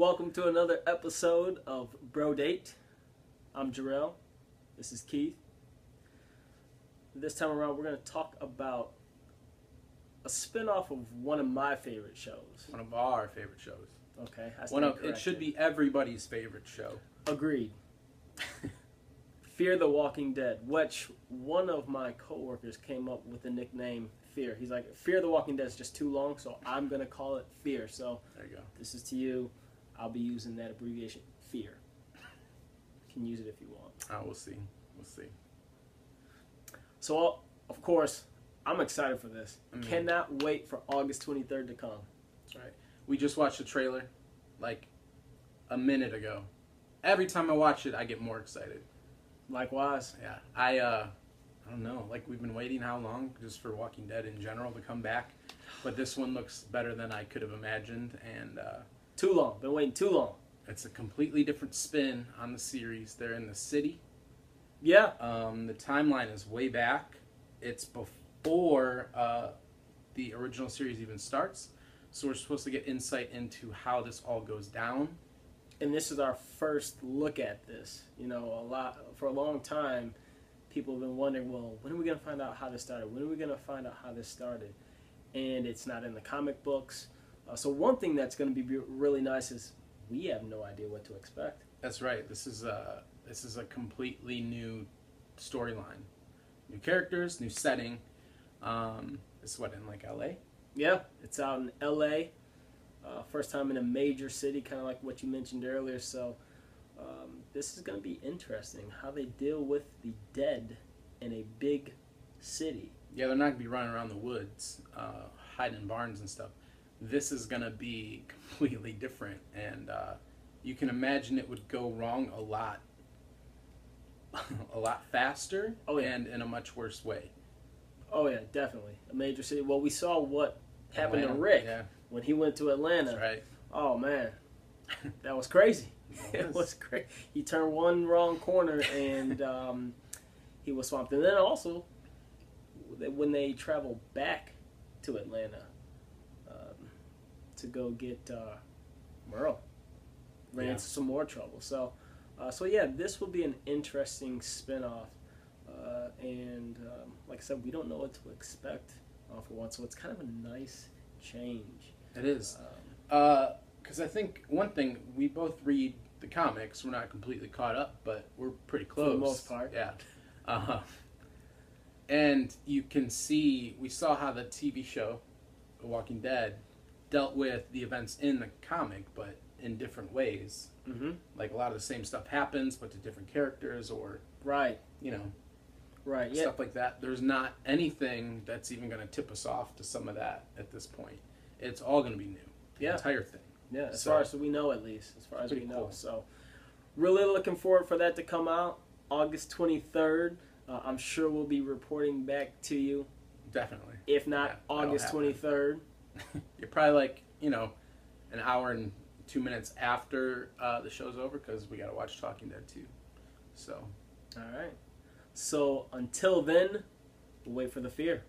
Welcome to another episode of Bro Date. I'm Jarrell. This is Keith. This time around, we're going to talk about a spinoff of one of my favorite shows. One of our favorite shows. Okay, It should be everybody's favorite show. Agreed. Fear the Walking Dead, which one of my coworkers came up with the nickname Fear. He's like, Fear the Walking Dead is just too long, so I'm going to call it Fear. So there you go. This is to you. I'll be using that abbreviation, Fear. You can use it if you want. We'll see. We'll see. So, of course, I'm excited for this. Cannot wait for August 23rd to come. That's right. We just watched the trailer like a minute ago. Every time I watch it, I get more excited. Likewise. Yeah. I don't know. Like, we've been waiting how long just for Walking Dead in general to come back. But this one looks better than I could have imagined. And too long. Been waiting too long. It's a completely different spin on the series. They're in the city. Yeah. The timeline is way back. It's before the original series even starts. So we're supposed to get insight into how this all goes down. And this is our first look at this. You know, for a long time, people have been wondering, well, when are we going to find out how this started? When are we going to find out how this started? And it's not in the comic books. So one thing that's going to be really nice is we have no idea what to expect. That's right. This is a completely new storyline, new characters, new setting. This is what, in like LA? Yeah, it's out in LA. First time in a major city, kind of like what you mentioned earlier. So this is going to be interesting how they deal with the dead in a big city. Yeah, they're not going to be running around the woods, hiding in barns and stuff. This is going to be completely different, and you can imagine it would go wrong a lot faster. Oh, yeah. And in a much worse way. Oh yeah, definitely a major city. Well, we saw what happened Atlanta, to Rick when he went to Atlanta. That's right. Oh man, that was crazy. It was crazy. He turned one wrong corner and he was swamped. And then also, when they traveled back to Atlanta to go get Merle, ran into some more trouble. So yeah, this will be an interesting spinoff. And like I said, we don't know what to expect for once, so it's kind of a nice change. It is. Because I think one thing, we both read the comics. We're not completely caught up, but we're pretty close. For the most part. Yeah. And you can see, we saw how the TV show, The Walking Dead, dealt with the events in the comic, but in different ways. Mm-hmm. Like, a lot of the same stuff happens, but to different characters, or, right. Right, yeah. Stuff like that. There's not anything that's even going to tip us off to some of that at this point. It's all going to be new. The entire thing. Yeah, as far as we know, at least. As far as we know. Cool. So, really looking forward for that to come out August 23rd. I'm sure we'll be reporting back to you. Definitely. If not August 23rd. You're probably like, an hour and 2 minutes after the show's over, because we got to watch Talking Dead too. So. All right. So until then, we'll wait for the fear.